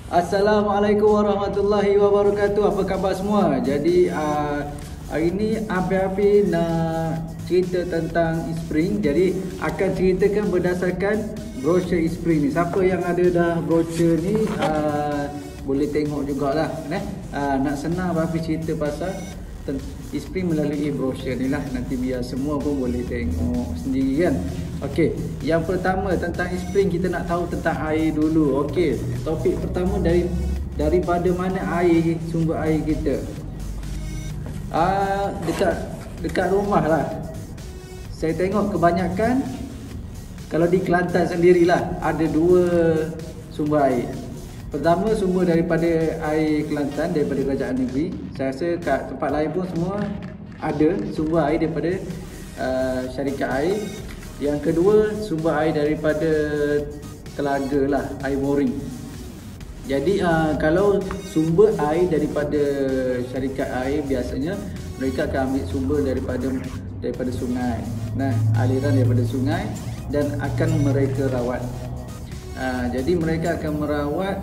Assalamualaikum warahmatullahi wabarakatuh. Apa khabar semua? Jadi hari ni Abi nak cerita tentang Eastspring. Jadi akan ceritakan berdasarkan brosur Eastspring ni. Siapa yang ada dah brosur ni boleh tengok jugalah. Nak senang Abi cerita pasal Eastspring melalui brosur ni lah. Nanti biar semua pun boleh tengok sendiri kan. Okey, yang pertama tentang Eastspring kita nak tahu tentang air dulu. Okey, topik pertama daripada mana air, sumber air kita. Dekat rumah lah. Saya tengok kebanyakan kalau di Kelantan sendirilah ada dua sumber air. Pertama sumber daripada air Kelantan, daripada kerajaan negeri. Saya rasa kat tempat lain pun semua ada sumber air daripada syarikat air. Yang kedua sumber air daripada telaga lah, air boring. Jadi kalau sumber air daripada syarikat air, biasanya mereka akan ambil sumber daripada sungai. Aliran daripada sungai, dan akan mereka rawat. Jadi mereka akan merawat,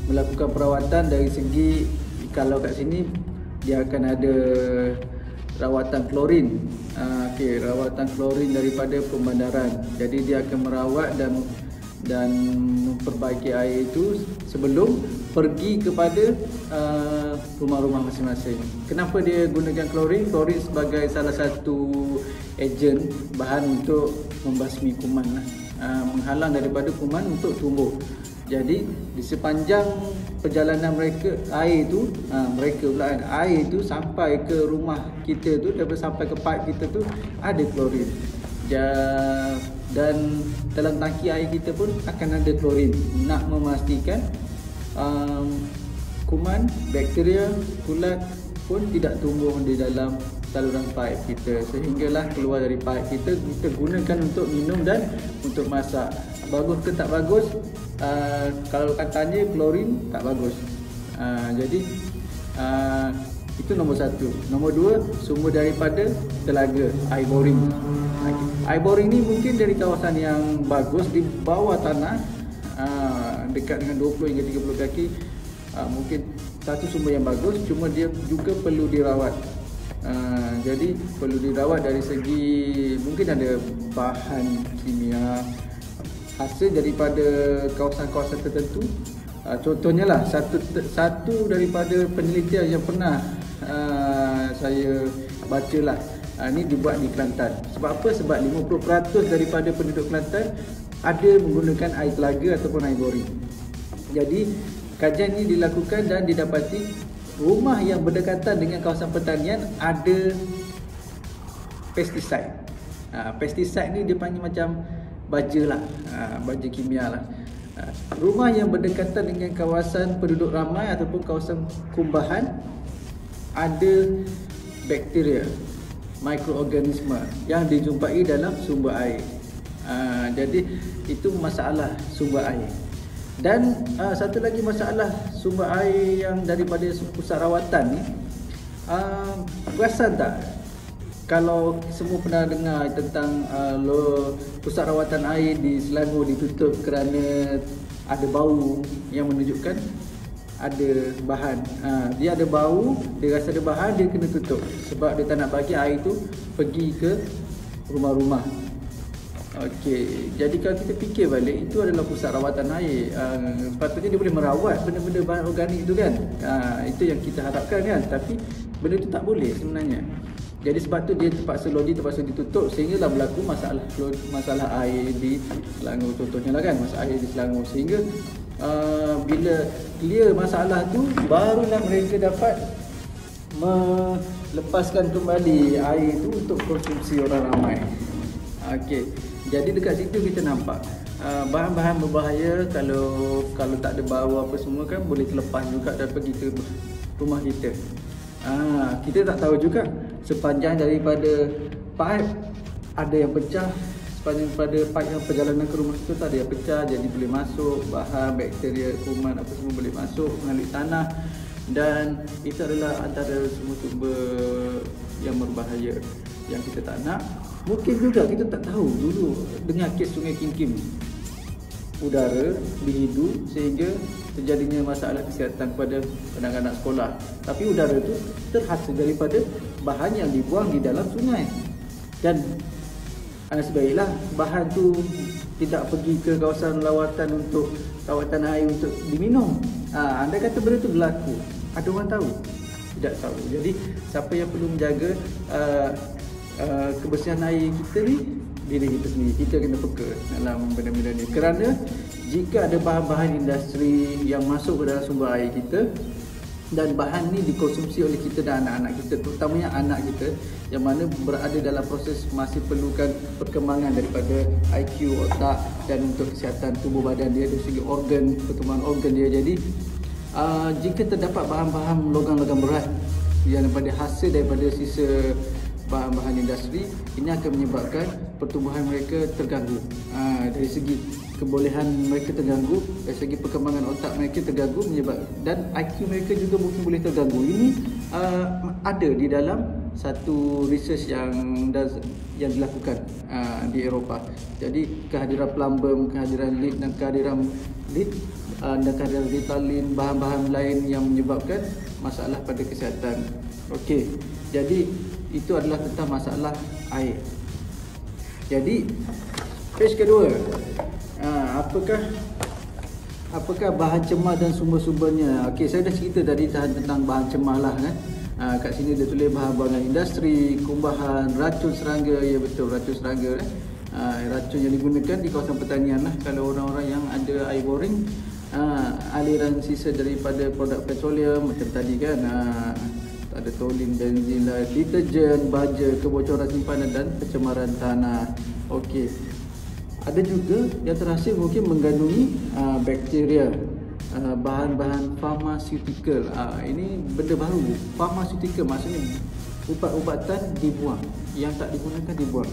melakukan perawatan dari segi, kalau kat sini dia akan ada rawatan klorin. Rawatan klorin daripada pembandaran. Jadi dia akan merawat dan memperbaiki air itu sebelum pergi kepada rumah-rumah masing-masing. Kenapa dia gunakan klorin? Klorin sebagai salah satu ejen, bahan untuk membasmi kuman lah. Menghalang daripada kuman untuk tumbuh. Jadi di sepanjang perjalanan mereka, air tu air tu sampai ke rumah kita tu, daripada sampai ke pipe kita tu ada klorin. Dan dalam tangki air kita pun akan ada klorin, nak memastikan kuman, bakteria, kulat pun tidak tumbuh di dalam saluran pipe kita, sehinggalah keluar dari pipe kita gunakan untuk minum dan untuk masak. Bagus ke tak bagus? Kalau katanya klorin tak bagus. Jadi itu nombor satu. Nombor dua, sumber daripada telaga, air boring. Air boring ni mungkin dari kawasan yang bagus di bawah tanah, dekat dengan 20 hingga 30 kaki. Mungkin satu sumber yang bagus, cuma dia juga perlu dirawat. Jadi perlu dirawat dari segi, mungkin ada bahan kimia hasil daripada kawasan-kawasan tertentu. Contohnya lah, satu daripada penelitian yang pernah saya baca lah, ini dibuat di Kelantan. Sebab apa? Sebab 50% daripada penduduk Kelantan ada menggunakan air telaga ataupun air boring. Jadi kajian ini dilakukan dan didapati rumah yang berdekatan dengan kawasan pertanian ada pesticide. Pesticide ni dia panggil macam baja lah, baja kimia lah. Rumah yang berdekatan dengan kawasan penduduk ramai ataupun kawasan kumbahan ada bakteria, mikroorganisme yang dijumpai dalam sumber air. Jadi itu masalah sumber air. Dan satu lagi masalah sumber air yang daripada pusat rawatan ni, perasan tak kalau semua pernah dengar tentang pusat rawatan air di Selangor ditutup kerana ada bau yang menunjukkan ada bahan. Dia ada bau, dia rasa ada bahan, dia kena tutup sebab dia tak nak bagi air tu pergi ke rumah-rumah. Okey, jadi kalau kita fikir balik, itu adalah pusat rawatan air. Sepatutnya dia boleh merawat benda-benda bahan organik tu kan. Itu yang kita harapkan kan. Tapi benda tu tak boleh sebenarnya. Jadi sebab tu dia terpaksa ditutup, sehinggalah berlaku masalah air di Selangor contohnya lah kan, masalah air di Selangor. Sehingga bila clear masalah tu, barulah mereka dapat melepaskan kembali air tu untuk konsumsi orang ramai. Okey, jadi dekat situ kita nampak bahan-bahan berbahaya kalau tak ada bau apa semua kan boleh terlepas juga dan pergi ke rumah kita. Kita tak tahu juga sepanjang daripada pipe ada yang pecah, sepanjang daripada pipe yang perjalanan ke rumah kita tak ada yang pecah, jadi boleh masuk bahan, bakteria, kuman apa semua boleh masuk melalui tanah, dan itu adalah antara semua sumber yang berbahaya yang kita tak nak. Mungkin juga kita tak tahu dulu dengar kes Sungai Kim Kim. udara di hidu sehingga terjadinya masalah kesihatan kepada anak-anak sekolah. Tapi udara itu terhasil daripada bahan yang dibuang di dalam sungai. Dan sebaiklah bahan tu tidak pergi ke kawasan lawatan untuk lawatan air untuk diminum. Anda kata benda tu berlaku, ada orang tahu? Tidak tahu. Jadi siapa yang perlu menjaga kebersihan air kita ni? Diri kita sendiri. Kita kena peka dalam benda-benda ni. Kerana jika ada bahan-bahan industri yang masuk ke dalam sumber air kita dan bahan ni dikonsumsi oleh kita dan anak-anak kita, terutamanya anak kita yang mana berada dalam proses masih perlukan perkembangan daripada IQ otak dan untuk kesihatan tubuh badan dia dari segi organ, perkembangan organ dia. Jadi jika terdapat bahan-bahan logam-logam berat yang hasil daripada sisa bahan-bahan industri, ini akan menyebabkan pertumbuhan mereka terganggu. Dari segi kebolehan mereka terganggu, dari segi perkembangan otak mereka terganggu, dan IQ mereka juga mungkin boleh terganggu. Ini ada di dalam satu research yang dilakukan di Eropah. Jadi kehadiran plumbum, kehadiran lead dan kehadiran Ritalin, bahan-bahan lain yang menyebabkan masalah pada kesihatan. Okey, jadi itu adalah tentang masalah air. Jadi page kedua, apakah bahan cemar dan sumber-sumbernya? Okey, saya dah cerita tadi tentang bahan cemar lah kan. Kat sini dia tulis bahan buangan industri, kumbahan, racun serangga. Ya betul, racun serangga kan. Racun yang digunakan di kawasan pertanian lah. Kalau orang-orang yang ada air boring, aliran sisa daripada produk petroleum macam tadi kan, ada tolin, benzin, deterjen, baja, kebocoran simpanan dan pencemaran tanah. Okey. Ada juga yang terhasil mungkin mengandungi bakteria, bahan-bahan pharmaceutical. Ini benda baru. Pharmaceutical maksudnya ubat-ubatan dibuang, yang tak digunakan dibuang.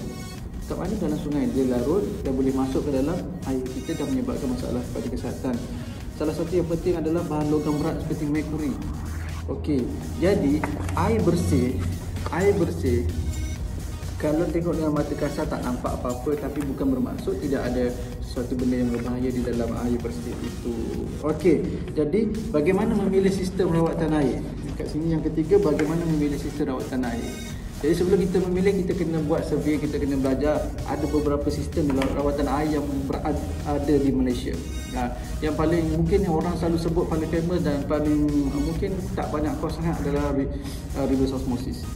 Kat mana? Dalam sungai. Dia larut dan boleh masuk ke dalam air kita dan menyebabkan masalah pada kesihatan. Salah satu yang penting adalah bahan logam berat seperti merkuri. Okey, jadi air bersih kalau tengok dengan mata kasar tak nampak apa-apa, tapi bukan bermaksud tidak ada sesuatu benda yang berbahaya di dalam air bersih itu. Okey, jadi bagaimana memilih sistem rawatan air? Kat sini yang ketiga, bagaimana memilih sistem rawatan air. Jadi sebelum kita memilih, kita kena buat survey, kita kena belajar. Ada beberapa sistem rawatan air yang ada di Malaysia. Yang paling mungkin yang orang selalu sebut paling famous dan paling mungkin tak banyak kos sangat adalah reverse osmosis.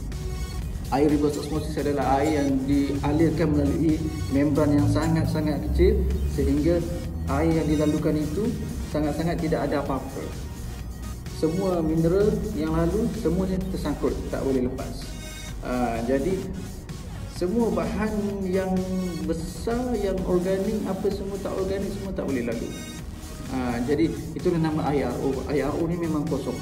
Air reverse osmosis adalah air yang dialirkan melalui membran yang sangat-sangat kecil sehingga air yang dilalukan itu sangat-sangat tidak ada apa-apa. Semua mineral yang lalu semuanya tersangkut, tak boleh lepas. Jadi semua bahan yang besar, yang organik, apa semua tak organik, semua tak boleh lalu. Jadi itulah nama IRO. IRO ni memang kosong.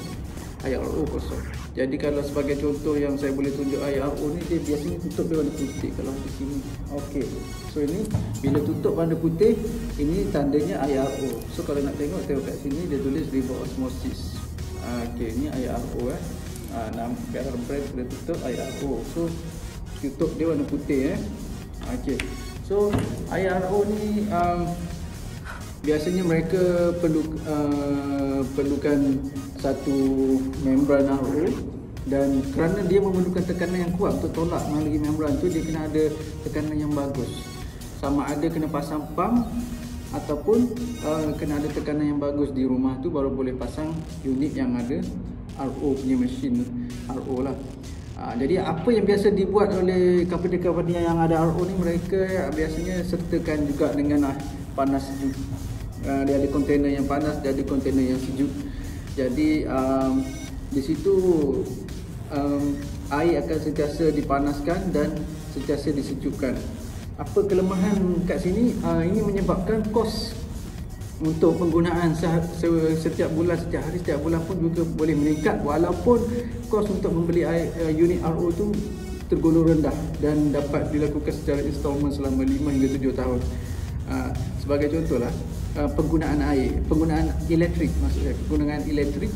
IRO kosong. Jadi kalau sebagai contoh yang saya boleh tunjuk IRO ni, dia biasanya tutup dia warna putih. Kalau di sini, okey. So ini bila tutup warna putih, ini tandanya IRO. So kalau nak tengok kat sini dia tulis reverse osmosis. Okey, ini IRO nama brand sudah tutup IRO. So tutup dia warna putih Okey. So IRO ni biasanya mereka perlukan satu membran RO, dan kerana dia memerlukan tekanan yang kuat untuk tolak melalui membran tu, dia kena ada tekanan yang bagus. Sama ada kena pasang pump ataupun kena ada tekanan yang bagus di rumah tu baru boleh pasang unit yang ada RO punya mesin RO lah. Jadi apa yang biasa dibuat oleh company-company yang ada RO ni, mereka biasanya sertakan juga dengan panas sejuk. Dia ada kontainer yang panas, dia ada kontainer yang sejuk. Jadi di situ air akan sentiasa dipanaskan dan sentiasa disejukkan. Apa kelemahan kat sini? Ini menyebabkan kos untuk penggunaan setiap bulan, setiap hari, setiap bulan pun juga boleh meningkat, walaupun kos untuk membeli unit RO tu tergolong rendah dan dapat dilakukan secara installment selama 5 hingga 7 tahun. Sebagai contohlah, penggunaan air, penggunaan elektrik, maksudnya penggunaan elektrik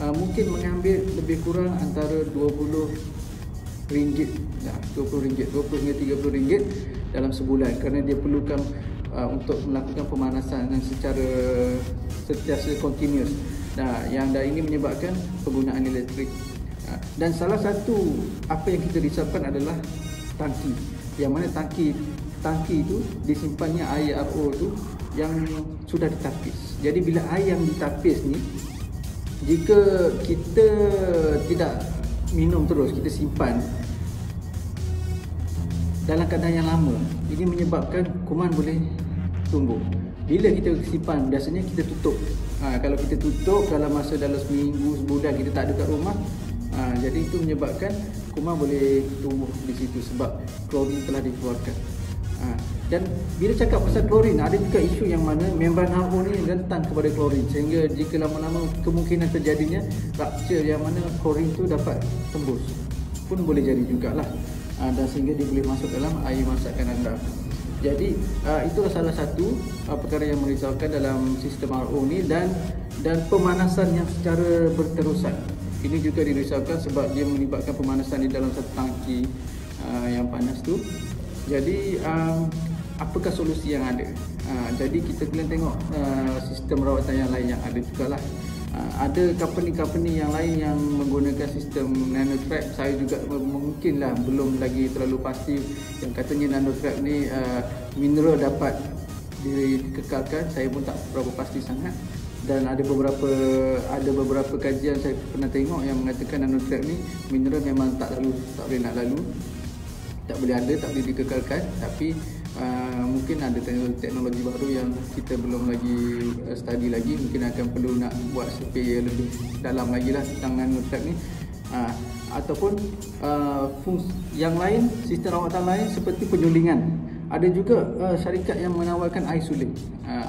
mungkin mengambil lebih kurang antara RM20 20 hingga RM30 dalam sebulan, kerana dia perlukan untuk melakukan pemanasan secara sentiasa continuous. Yang ini menyebabkan penggunaan elektrik. Dan salah satu apa yang kita risaukan adalah tangki. Yang mana tangki itu disimpannya air RO tu yang sudah ditapis. Jadi bila air yang ditapis ni, jika kita tidak minum terus, kita simpan dalam keadaan yang lama, ini menyebabkan kuman boleh tumbuh. Bila kita simpan, biasanya kita tutup. Kalau kita tutup dalam seminggu, sebulan kita tak ada kat rumah, jadi itu menyebabkan kuman boleh tumbuh di situ sebab klorin telah dikeluarkan. Dan bila cakap pasal klorin, ada juga isu yang mana membran RO ni rentan kepada klorin, sehingga jika lama-lama kemungkinan terjadinya rupture yang mana klorin tu dapat tembus pun boleh jadi jugalah. Dan sehingga dia boleh masuk dalam air masakan anda. Jadi itulah salah satu perkara yang merisaukan dalam sistem RO ni, dan pemanasan yang secara berterusan. Ini juga dirisaukan sebab dia melibatkan pemanasan di dalam satu tangki yang panas tu. Jadi apakah solusi yang ada? Jadi kita kena tengok sistem rawatan yang lain yang ada jugalah. Ada company-company yang lain yang menggunakan sistem nanotrap. Saya juga mungkinlah belum lagi terlalu pasti yang katanya nanotrap ni mineral dapat dikekalkan. Saya pun tak berapa pasti sangat. Dan ada beberapa kajian saya pernah tengok yang mengatakan nanotrap ni mineral memang tak boleh nak lalu, tak boleh ada, tak boleh dikekalkan. Tapi mungkin ada teknologi baru yang kita belum lagi study lagi. Mungkin akan perlu nak buat survey lebih dalam lagi lah tentang nanotrap ni. Ataupun fungsi yang lain, sistem rawatan lain seperti penyulingan. Ada juga syarikat yang menawarkan air suling.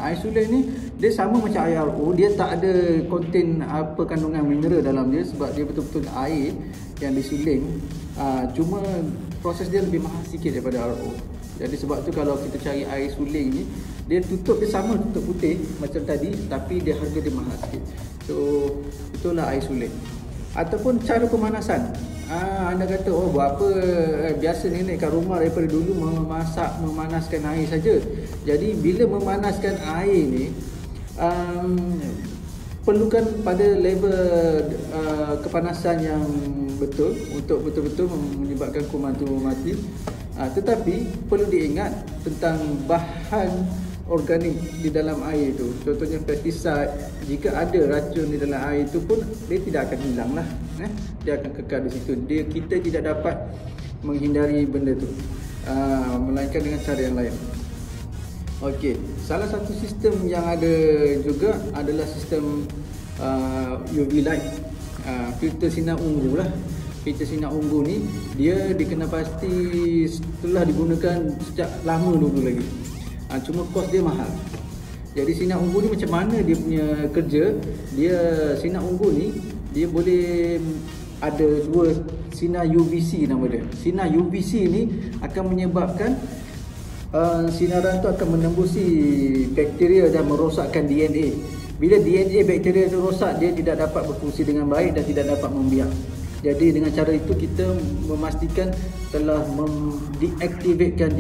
Air suling ni dia sama macam air RO, dia tak ada contain apa kandungan mineral dalam dia sebab dia betul-betul air yang disuling. Cuma proses dia lebih mahal sikit daripada RO. Jadi sebab tu kalau kita cari air suling ni, dia tutup dia sama tutup putih macam tadi, tapi dia harga dia mahal sikit. So itulah air suling. Ataupun cara pemanasan. Anda kata, oh buat apa, biasa nenek kat rumah daripada dulu memanaskan air saja. Jadi bila memanaskan air ni, perlukan pada level kepanasan yang betul untuk betul-betul menyebabkan kuman tu mati. Tetapi perlu diingat tentang bahan organik di dalam air itu. Contohnya pesticide, jika ada racun di dalam air itu pun dia tidak akan hilang lah. Dia akan kekal di situ. Kita tidak dapat menghindari benda tu, melainkan dengan cara yang lain. Okey, salah satu sistem yang ada juga adalah sistem UV light, filter sinar ungu lah. Filter sinar ungu ni dia dikenal pasti telah digunakan sejak lama dulu lagi. Cuma kos dia mahal. Jadi sinar ungu ni macam mana dia punya kerja? Sinar ungu ni dia boleh ada dua sinar UVC nama dia. Sinar UVC ni akan menyebabkan sinaran tu akan menembusi bakteria dan merosakkan DNA. Bila DNA bakteria itu rosak, dia tidak dapat berfungsi dengan baik dan tidak dapat membiak. Jadi dengan cara itu kita memastikan telah deaktifkan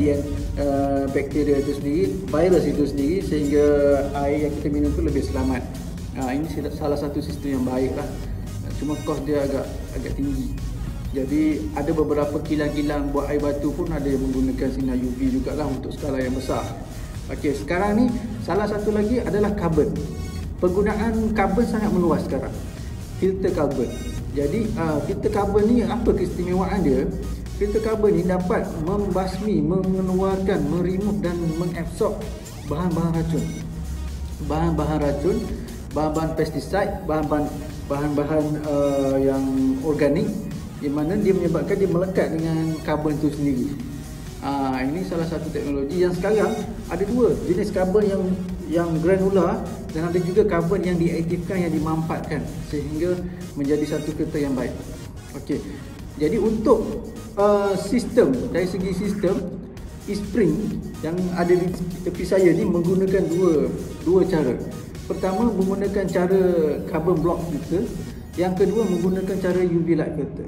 bakteria itu sendiri, virus itu sendiri, sehingga air yang kita minum itu lebih selamat. Ini salah satu sistem yang baik lah. Cuma kos dia agak tinggi. Jadi ada beberapa kilang-kilang buat air batu pun ada yang menggunakan sinar UV jugalah untuk skala yang besar. Okey, sekarang ni salah satu lagi adalah karbon. Penggunaan karbon sangat meluas sekarang. Filter karbon. Jadi filter karbon ni apa keistimewaan dia? Filter karbon ni dapat membasmi, mengeluarkan, meremove dan mengabsorb bahan-bahan racun. Bahan-bahan racun, bahan-bahan pesticide, bahan-bahan yang organik, di mana dia menyebabkan dia melekat dengan karbon itu sendiri. Ini salah satu teknologi yang sekarang ada dua jenis karbon yang granular, dan ada juga karbon yang diaktifkan, yang dimanfaatkan sehingga menjadi satu kereta yang baik. Okey. Jadi untuk sistem, dari segi sistem e-spring yang ada di tepi saya ni menggunakan dua cara. Pertama menggunakan cara carbon block filter, yang kedua menggunakan cara UV light filter.